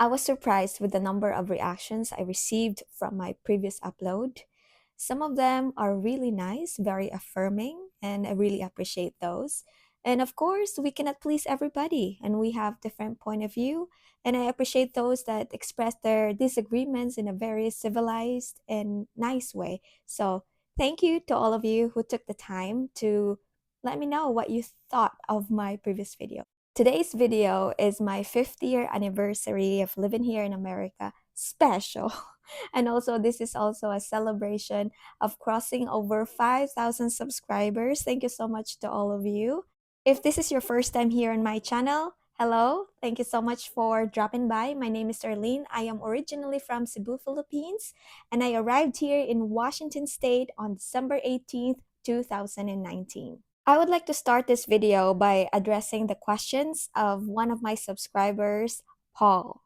I was surprised with the number of reactions I received from my previous upload. Some of them are really nice, very affirming, and I really appreciate those. And of course, we cannot please everybody, and we have different point of view. And I appreciate those that express their disagreements in a very civilized and nice way. So thank you to all of you who took the time to let me know what you thought of my previous video. Today's video is my 5th year anniversary of living here in America special. And also, this is also a celebration of crossing over 5,000 subscribers. Thank you so much to all of you. If this is your first time here on my channel, hello. Thank you so much for dropping by. My name is Arlene. I am originally from Cebu, Philippines, and I arrived here in Washington State on December 18th, 2019. I would like to start this video by addressing the questions of one of my subscribers, Paul.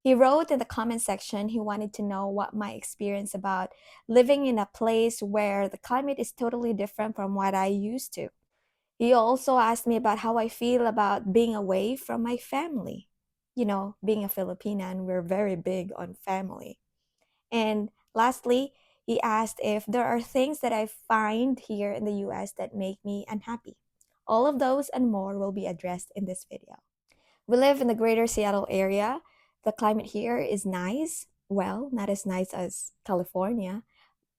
He wrote in the comment section he wanted to know what my experience about living in a place where the climate is totally different from what I used to. He also asked me about how I feel about being away from my family. You know, being a Filipina, and we're very big on family. And lastly, he asked if there are things that I find here in the US that make me unhappy. All of those and more will be addressed in this video. We live in the greater Seattle area. The climate here is nice. Well, not as nice as California,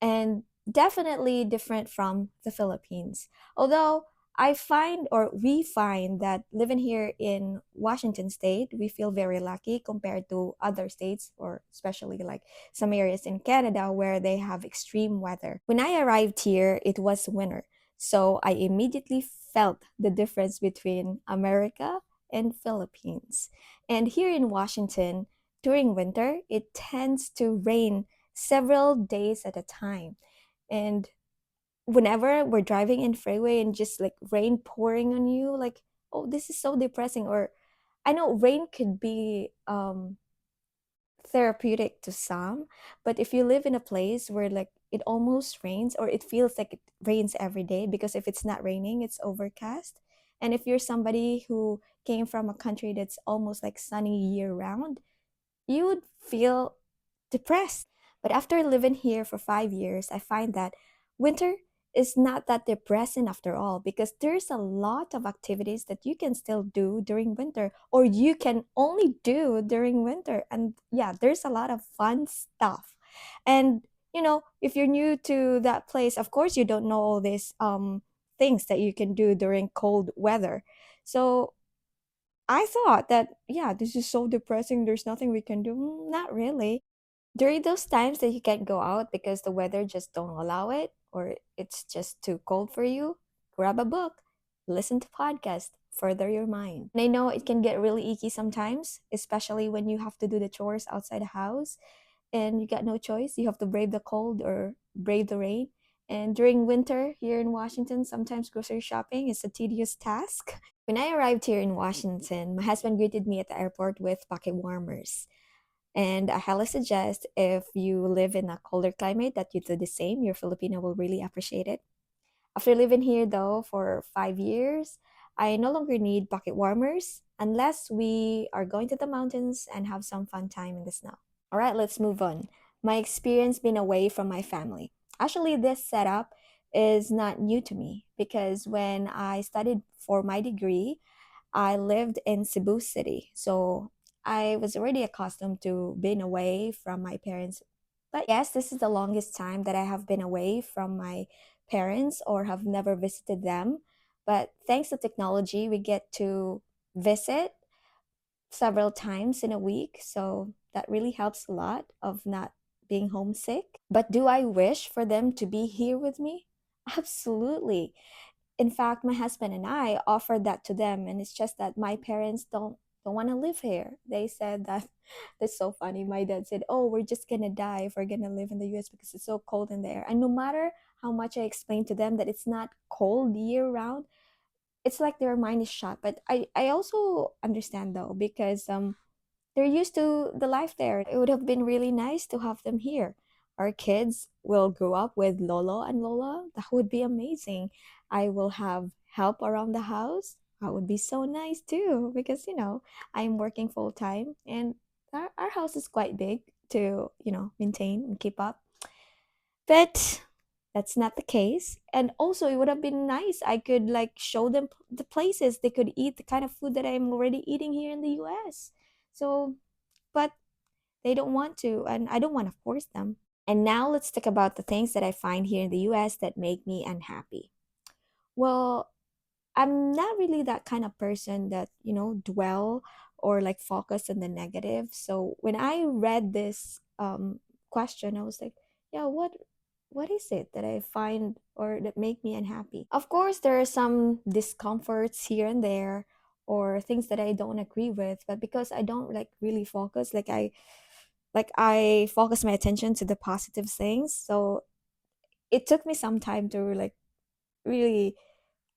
and definitely different from the Philippines. Although I find, or we find, that living here in Washington State, we feel very lucky compared to other states, or especially like some areas in Canada where they have extreme weather. When I arrived here, it was winter. So I immediately felt the difference between America and Philippines. And here in Washington, during winter, it tends to rain several days at a time. And whenever we're driving in freeway and just like rain pouring on you, like, oh, this is so depressing. Or I know rain could be therapeutic to some, but if you live in a place where like it almost rains, or it feels like it rains every day, because if it's not raining, it's overcast. And if you're somebody who came from a country that's almost like sunny year round, you would feel depressed. But after living here for 5 years, I find that winter is not that depressing after all, because there's a lot of activities that you can still do during winter, or you can only do during winter. And yeah, there's a lot of fun stuff. And if you're new to that place, of course you don't know all these things that you can do during cold weather. So I thought that, yeah, this is so depressing. There's nothing we can do. Not really. During those times that you can't go out because the weather just don't allow it, or it's just too cold for you, grab a book, listen to podcasts, further your mind. And I know it can get really icky sometimes, especially when you have to do the chores outside the house and you got no choice. You have to brave the cold or brave the rain. And during winter here in Washington, sometimes grocery shopping is a tedious task. When I arrived here in Washington, my husband greeted me at the airport with pocket warmers. And I highly suggest, if you live in a colder climate, that you do the same. Your Filipino will really appreciate it. After living here though for 5 years, I no longer need pocket warmers unless we are going to the mountains and have some fun time in the snow. All right, let's move on. My experience being away from my family. Actually, this setup is not new to me, because when I studied for my degree, I lived in Cebu City. So I was already accustomed to being away from my parents. But yes, this is the longest time that I have been away from my parents or have never visited them. But thanks to technology, we get to visit several times in a week. So that really helps a lot of not being homesick. But do I wish for them to be here with me? Absolutely. In fact, my husband and I offered that to them, and it's just that my parents don't want to live here. They said that that's so funny. My dad said, "Oh, we're just gonna die if we're gonna live in the U.S. because it's so cold in there." And no matter how much I explained to them that it's not cold year round, it's like their mind is shut. But I also understand though, because they're used to the life there. It would have been really nice to have them here. Our kids will grow up with Lolo and Lola. That would be amazing. I will have help around the house. That would be so nice too, because I'm working full time, and house is quite big to, maintain and keep up. But that's not the case. And also, it would have been nice. I could like show them the places they could eat the kind of food that I'm already eating here in the US. So, but they don't want to, and I don't want to force them. And now let's talk about the things that I find here in the US that make me unhappy. Well, I'm not really that kind of person that, dwell or like focus on the negative. So when I read this question, I was like, yeah, what is it that I find or that make me unhappy? Of course, there are some discomforts here and there or things that I don't agree with, but because I don't like really focus, like I focus my attention to the positive things. So it took me some time to like really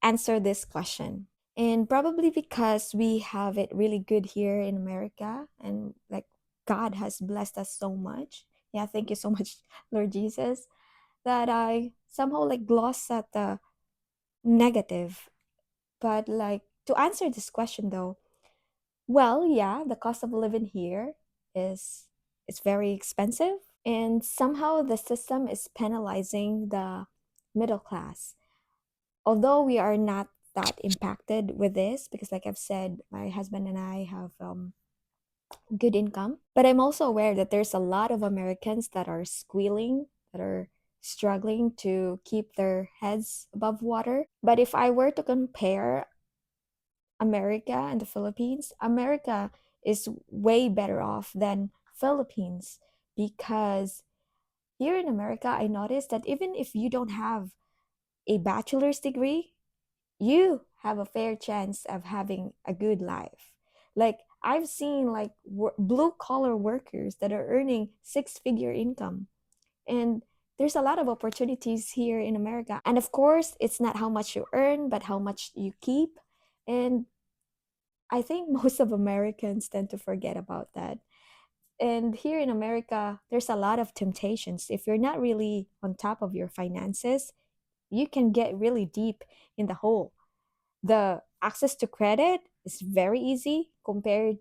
answer this question. And probably because we have it really good here in America and like God has blessed us so much. Yeah, thank you so much, Lord Jesus, that I somehow like gloss at the negative. But like to answer this question though, well, yeah, the cost of living here is it's very expensive and somehow the system is penalizing the middle class. Although we are not that impacted with this because like I've said, my husband and I have good income, but I'm also aware that there's a lot of Americans that are squealing, that are struggling to keep their heads above water. But if I were to compare America and the Philippines, America is way better off than Philippines because here in America I noticed that even if you don't have a bachelor's degree, you have a fair chance of having a good life. Like I've seen like blue collar workers that are earning six-figure income, and there's a lot of opportunities here in America. And of course, it's not how much you earn, but how much you keep. And I think most of Americans tend to forget about that. And here in America, there's a lot of temptations. If you're not really on top of your finances, you can get really deep in the hole. The access to credit is very easy compared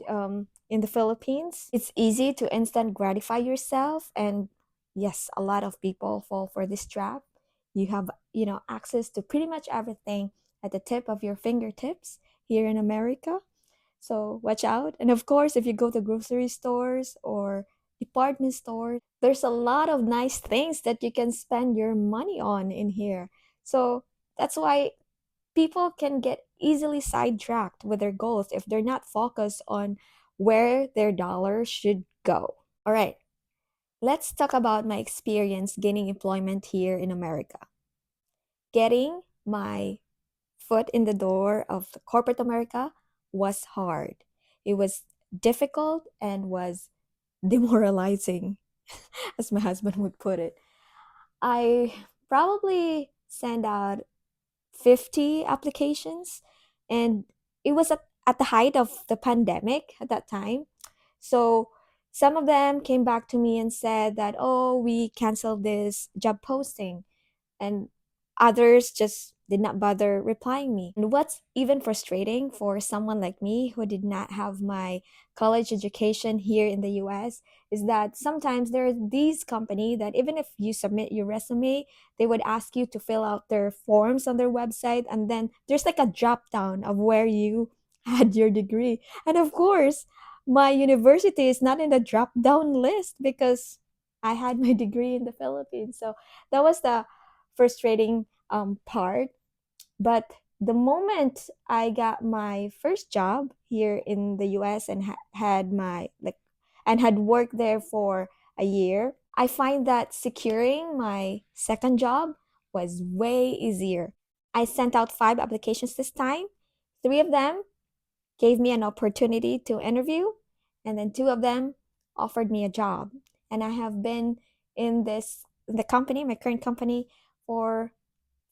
in the Philippines. It's easy to instant gratify yourself, and yes, a lot of people fall for this trap. You have, access to pretty much everything at the tip of your fingertips here in America. So watch out. And of course, if you go to grocery stores or department stores, there's a lot of nice things that you can spend your money on in here. So that's why people can get easily sidetracked with their goals if they're not focused on where their dollar should go. All right, let's talk about my experience gaining employment here in America. Getting my foot in the door of corporate America was hard. It was difficult and was demoralizing, as my husband would put it. I probably sent out 50 applications, and it was at the height of the pandemic at that time. So some of them came back to me and said that, oh, we canceled this job posting, and others just did not bother replying me. And what's even frustrating for someone like me who did not have my college education here in the US is that sometimes there are these companies that even if you submit your resume, they would ask you to fill out their forms on their website, and then there's like a drop down of where you had your degree. And of course, my university is not in the drop down list because I had my degree in the Philippines. So that was the frustrating part. But the moment I got my first job here in the US and had my like and had worked there for a year, I find that securing my second job was way easier. I sent out 5 applications this time. 3 of them gave me an opportunity to interview, and then 2 of them offered me a job. And I have been in the company, my current company, for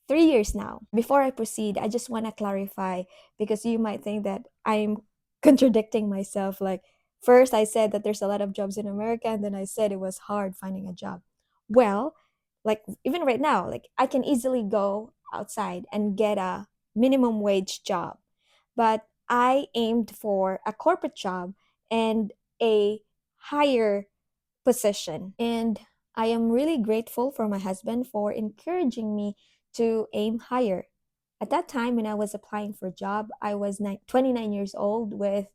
3 years now. Before I proceed, I just want to clarify because you might think that I'm contradicting myself. Like, first, I said that there's a lot of jobs in America, and then I said it was hard finding a job. Well, like, even right now, like, I can easily go outside and get a minimum wage job. But I aimed for a corporate job and a higher position. And I am really grateful for my husband for encouraging me to aim higher. At that time, when I was applying for a job, I was 29 years old with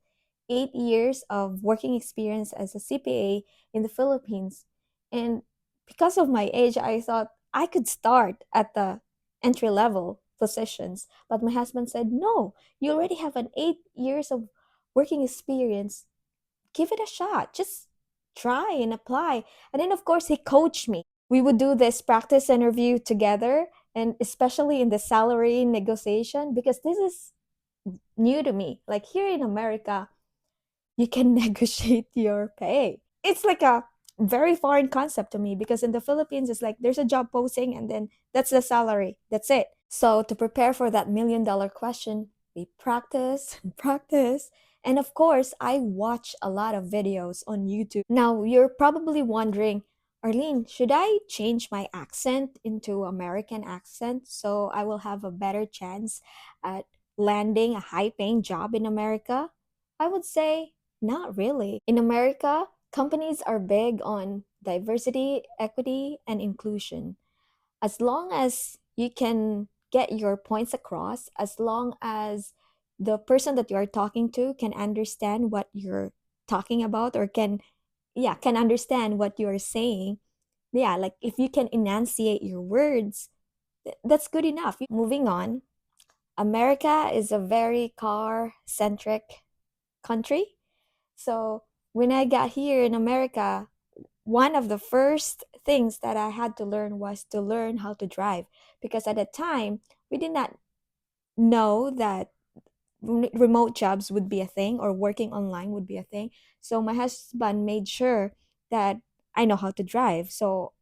8 years of working experience as a CPA in the Philippines. And because of my age, I thought I could start at the entry level positions. But my husband said, no, you already have an 8 years of working experience. Give it a shot. Just try and apply. And then, of course, he coached me. We would do this practice interview together, and especially in the salary negotiation, because this is new to me. Like here in America, you can negotiate your pay. It's like a very foreign concept to me because in the Philippines, it's like there's a job posting and then that's the salary. That's it. So to prepare for that $1 million question, we practice and practice. And of course, I watch a lot of videos on YouTube. Now, you're probably wondering, Arlene, should I change my accent into American accent so I will have a better chance at landing a high paying job in America? I would say not really. In America, companies are big on diversity, equity, and inclusion. As long as you can get your points across, as long as the person that you are talking to can understand what you're talking about or can understand what you're saying. Yeah, like if you can enunciate your words, that's good enough. Moving on, America is a very car centric country. So when I got here in America, one of the first things that I had to learn was to learn how to drive because at the time we did not know that remote jobs would be a thing or working online would be a thing. So my husband made sure that I know how to drive so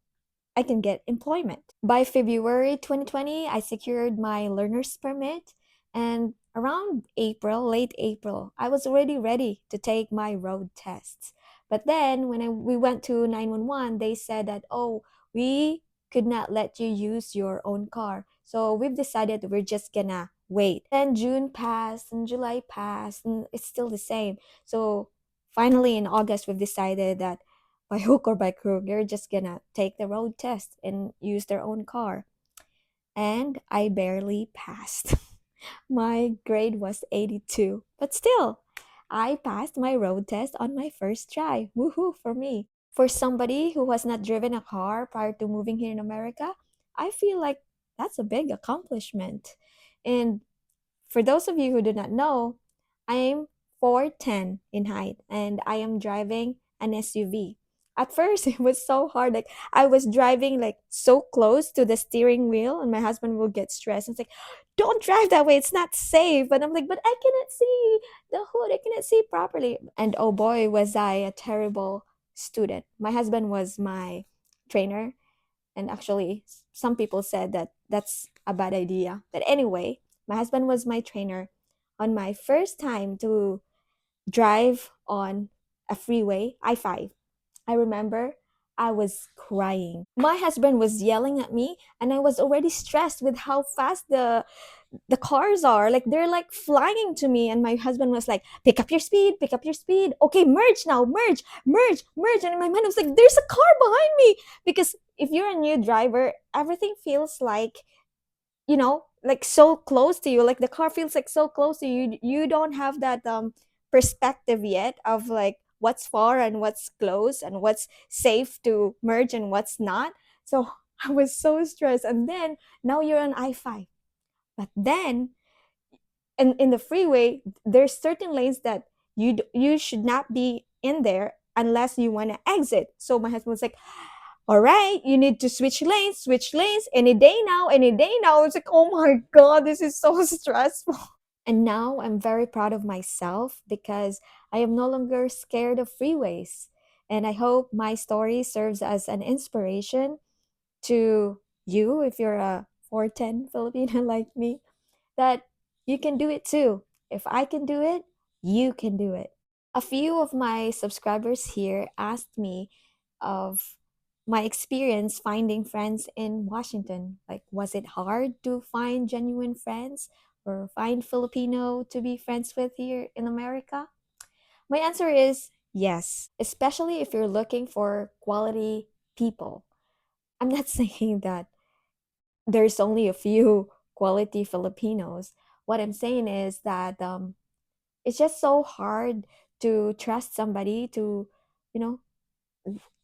I can get employment. By February 2020, I secured my learner's permit. And around April, late April, I was already ready to take my road tests. But then when we went to 911, they said that, oh, we could not let you use your own car. So we've decided that we're just gonna wait. And June passed and July passed, and it's still the same. So finally in August, we've decided that by hook or by crook, they're just gonna take the road test and use their own car. And I barely passed. My grade was 82. But still, I passed my road test on my first try. Woohoo for me. For somebody who has not driven a car prior to moving here in America, I feel like that's a big accomplishment. And for those of you who do not know, I'm 4'10" in height and I am driving an SUV. At first, it was so hard. Like I was driving like so close to the steering wheel, and my husband will get stressed. It's like, "Don't drive that way. It's not safe." And I'm like, "But I cannot see the hood. I cannot see properly." And oh boy, was I a terrible student. My husband was my trainer, and actually, some people said that that's a bad idea. But anyway, my husband was my trainer on my first time to drive on a freeway, I-5. I remember I was crying. My husband was yelling at me, and I was already stressed with how fast the cars are. Like they're like flying to me, and my husband was like, pick up your speed. Okay, merge now, merge, merge, merge." And in my mind, I was like, "There's a car behind me." Because if you're a new driver, everything feels like, like so close to you. Like the car feels like so close to you. You don't have that perspective yet of like what's far and what's close and what's safe to merge and what's not. So I was so stressed. And then now you're on I-5. But then in the freeway, there's certain lanes that you should not be in there unless you want to exit. So my husband was like, "All right, you need to switch lanes any day now, any day now." It's like, oh my God, this is so stressful. And now I'm very proud of myself because I am no longer scared of freeways. And I hope my story serves as an inspiration to you if you're a 410 Filipino like me, that you can do it too. If I can do it, you can do it. A few of my subscribers here asked me of my experience finding friends in Washington. Like, was it hard to find genuine friends or find Filipino to be friends with here in America? My answer is Yes, especially if you're looking for quality people. I'm not saying that there's only a few quality Filipinos. What I'm saying is that it's just so hard to trust somebody to, you know,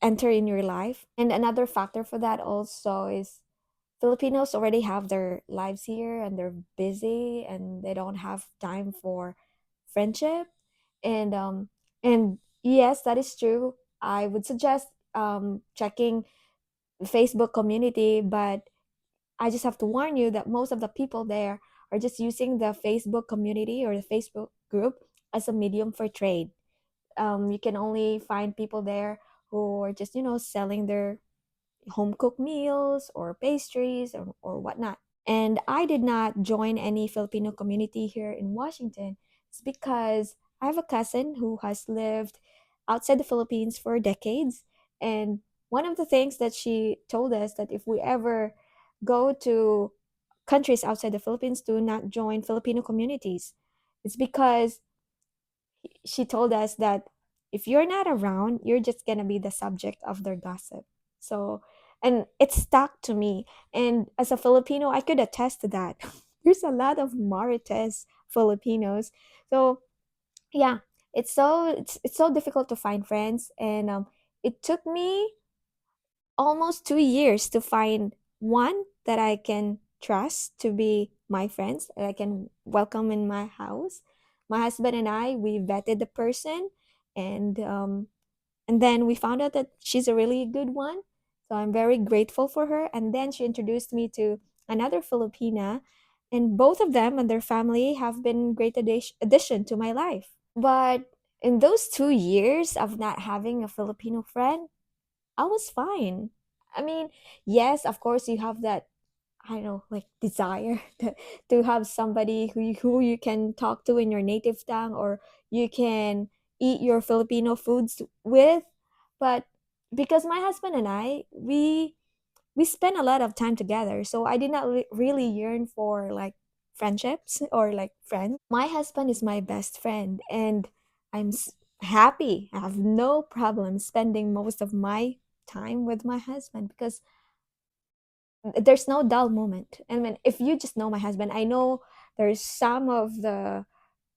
enter in your life. And another factor for that also is Filipinos already have their lives here and they're busy and they don't have time for friendship. And yes, that is true. I would suggest checking the Facebook community, but I just have to warn you that most of the people there are just using the Facebook community or the Facebook group as a medium for trade. You can only find people there who are just, selling their home cooked meals or pastries or whatnot. And I did not join any Filipino community here in Washington. It's because I have a cousin who has lived outside the Philippines for decades. And one of the things that she told us that if we ever go to countries outside the Philippines, do not join Filipino communities. It's because she told us that if you're not around, you're just gonna be the subject of their gossip. So, and it stuck to me. And as a Filipino, I could attest to that. There's a lot of Marites Filipinos. So, yeah, it's so difficult to find friends, and it took me almost 2 years to find one that I can trust to be my friends, that I can welcome in my house. My husband and I, we vetted the person, and then we found out that she's a really good one. So I'm very grateful for her. And then she introduced me to another Filipina, and both of them and their family have been great addition to my life. But in those 2 years of not having a Filipino friend, I was fine. I mean, yes, of course, you have that, I don't know, like desire to have somebody who you can talk to in your native tongue, or you can eat your Filipino foods with. But because my husband and I, we spend a lot of time together, so I did not really yearn for like friendships or like friends. My husband is my best friend, and I'm happy. I have no problem spending most of my time with my husband because there's no dull moment. I mean, if you just know my husband, I know there's some of the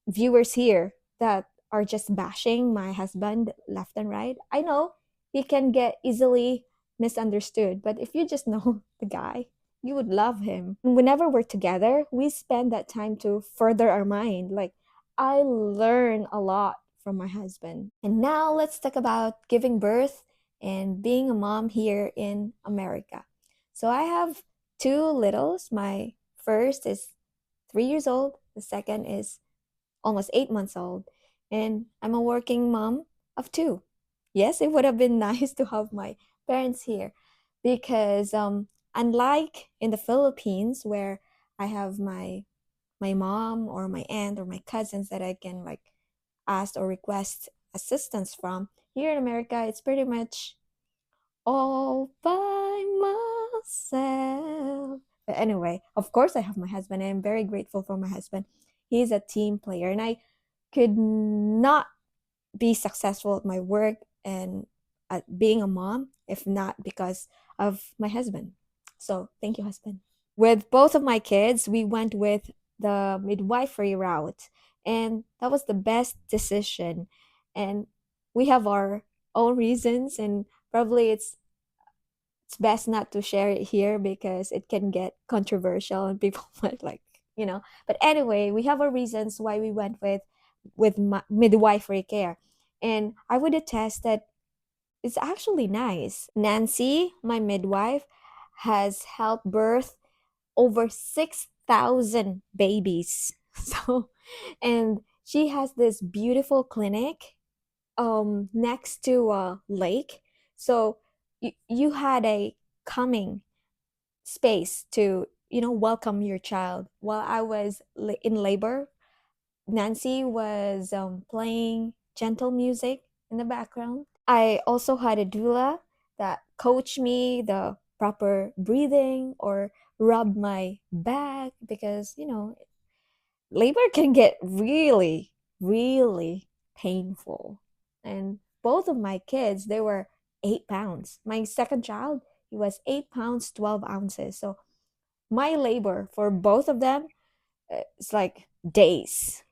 viewers here that are just bashing my husband left and right. I know he can get easily misunderstood, but if you just know the guy, you would love him. Whenever we're together, we spend that time to further our mind. Like, I learn a lot from my husband. And now let's talk about giving birth and being a mom here in America. So I have two littles. My first is 3 years old, the second is almost 8 months old, and I'm a working mom of two. Yes, it would have been nice to have my parents here because unlike in the Philippines where I have my mom or my aunt or my cousins that I can like ask or request assistance from, here in America it's pretty much all by myself. But anyway, of course, I have my husband, and I'm very grateful for my husband. He's a team player, and I could not be successful at my work and at being a mom if not because of my husband. So, thank you, husband. With both of my kids, we went with the midwifery route, and that was the best decision. And we have our own reasons, and probably it's best not to share it here because it can get controversial and people might like. But anyway, we have our reasons why we went with midwifery care, and I would attest that it's actually nice. Nancy, my midwife, has helped birth over 6,000 babies. So, and she has this beautiful clinic next to a lake. So you had a calming space to welcome your child. While I was in labor, Nancy was playing gentle music in the background. I also had a doula that coached me the proper breathing or rub my back because labor can get really really painful. And both of my kids, they were 8 pounds. My second child, he was 8 pounds 12 ounces. So my labor for both of them, it's like days,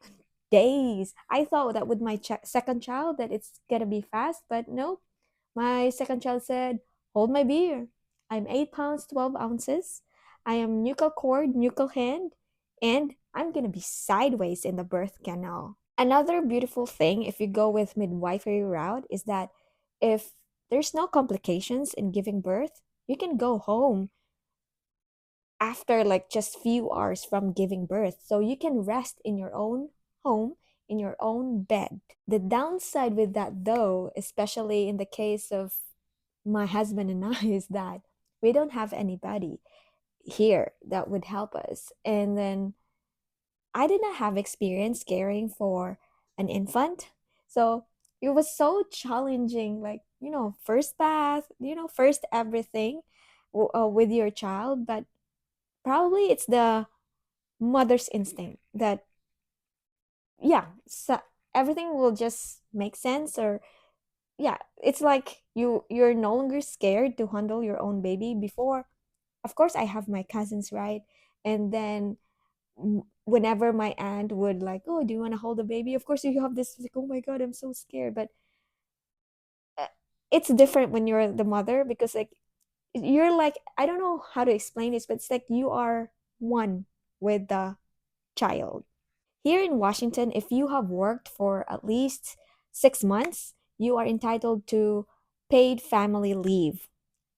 days. I thought that with my second child that it's gonna be fast, but no. My second child said, "Hold my beer. I'm 8 pounds 12 ounces. I am nuchal cord, nuchal hand, and I'm gonna be sideways in the birth canal." Another beautiful thing, if you go with midwifery route, is that if there's no complications in giving birth, you can go home after like just few hours from giving birth. So you can rest in your own home, in your own bed. The downside with that though, especially in the case of my husband and I, is that we don't have anybody here that would help us. And then I did not have experience caring for an infant. So it was so challenging, like, first bath, first everything with your child. But probably it's the mother's instinct that, yeah, so everything will just make sense. Or yeah, it's like you're no longer scared to handle your own baby. Before, of course, I have my cousins, right? And then whenever my aunt would like, "Oh, do you want to hold the baby?" Of course you have this like, "Oh my god, I'm so scared." But uh, it's different when you're the mother, because like you're like, I don't know how to explain this, but it's like you are one with the child. Here in Washington, if you have worked for at least 6 months, you are entitled to paid family leave.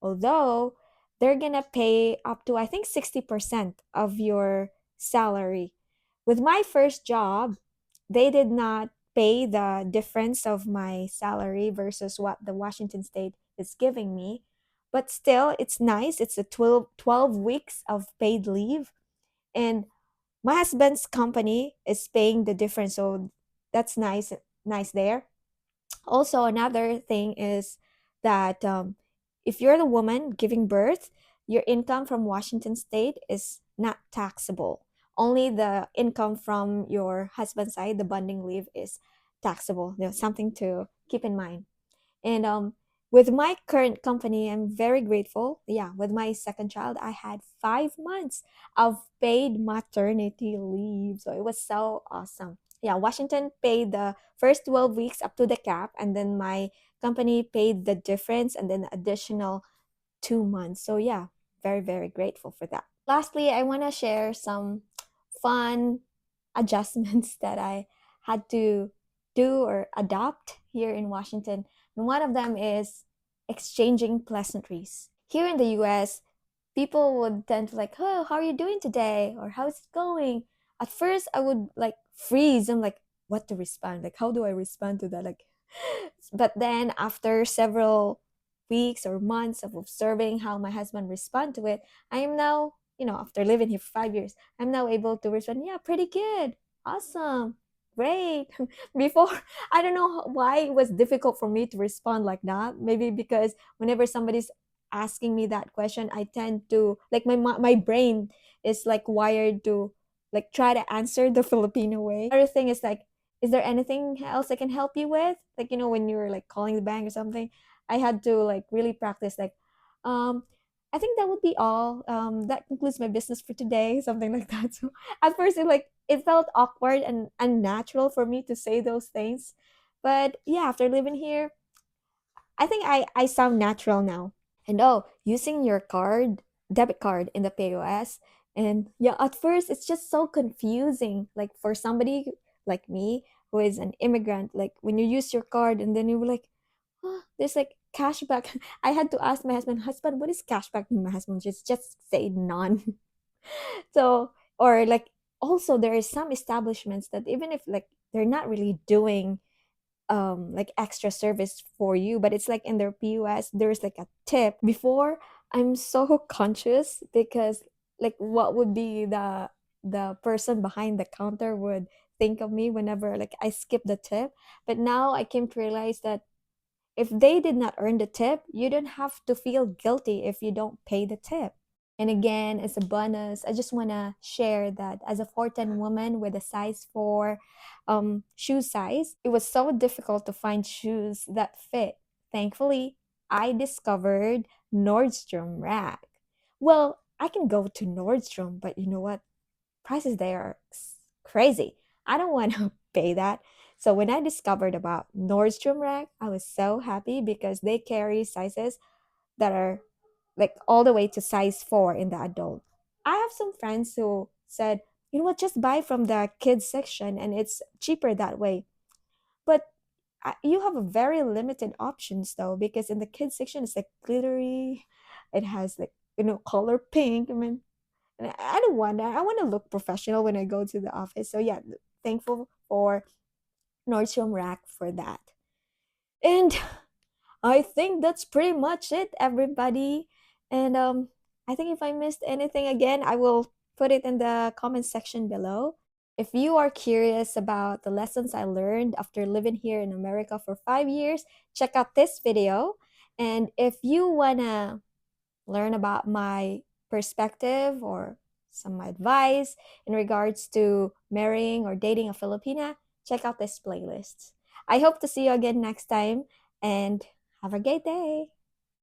Although they're gonna pay up to, I think, 60% of your salary. With my first job, they did not pay the difference of my salary versus what the Washington state is giving me. But still, it's nice. It's a 12 weeks of paid leave. And my husband's company is paying the difference, so that's nice there. Also, another thing is that if you're the woman giving birth, your income from Washington state is not taxable. Only the income from your husband's side, the bonding leave, is taxable. There's something to keep in mind. And with my current company, I'm very grateful. Yeah, with my second child, I had 5 months of paid maternity leave. So it was so awesome. Yeah, Washington paid the first 12 weeks up to the cap, and then my company paid the difference and then additional 2 months. So yeah, very, very grateful for that. Lastly, I want to share some fun adjustments that I had to do or adopt here in Washington. And one of them is exchanging pleasantries. Here in the US, people would tend to like, "Oh, how are you doing today?" or "How's it going?" At first, I would like freeze. I'm like, what to respond? Like, how do I respond to that? Like, but then after several weeks or months of observing how my husband respond to it, I am now, after living here for 5 years, I'm now able to respond, "Yeah, pretty good, awesome, great." Before, I don't know why it was difficult for me to respond like that. Maybe because whenever somebody's asking me that question, I tend to like my brain is like wired to like try to answer the Filipino way. Another thing is like, "Is there anything else I can help you with?" Like, when you're like calling the bank or something, I had to like really practice like, um, "I think that would be all. That concludes my business for today," something like that. So at first it felt awkward and unnatural for me to say those things. But yeah, after living here, I think I sound natural now. And oh, using your debit card in the POS. And yeah, at first it's just so confusing. Like for somebody like me who is an immigrant, like when you use your card and then you were like, "Oh, there's like cashback." I had to ask my husband, "What is cashback?" And my husband just say none. So, or like, also there is some establishments that even if like they're not really doing like extra service for you, but it's like in their POS there's like a tip. Before, I'm so conscious because like what would be the person behind the counter would think of me whenever like I skip the tip. But now I came to realize that if they did not earn the tip, you don't have to feel guilty if you don't pay the tip. And again, as a bonus, I just want to share that as a 4'10" woman with a size 4 shoe size, it was so difficult to find shoes that fit. Thankfully, I discovered Nordstrom Rack. Well, I can go to Nordstrom, but you know what? Prices there are crazy. I don't want to pay that. So when I discovered about Nordstrom Rack, I was so happy because they carry sizes that are like all the way to size 4 in the adult. I have some friends who said, you know what, just buy from the kids section and it's cheaper that way. But you have a very limited options though, because in the kids section it's like glittery, it has like, color pink. I mean, and I don't want that. I want to look professional when I go to the office. So yeah, thankful for Nordstrom Rack for that. And I think that's pretty much it, everybody. And I think if I missed anything again, I will put it in the comment section below. If you are curious about the lessons I learned after living here in America for 5 years, check out this video. And if you wanna learn about my perspective or some advice in regards to marrying or dating a Filipina, check out this playlist. I hope to see you again next time and have a great day.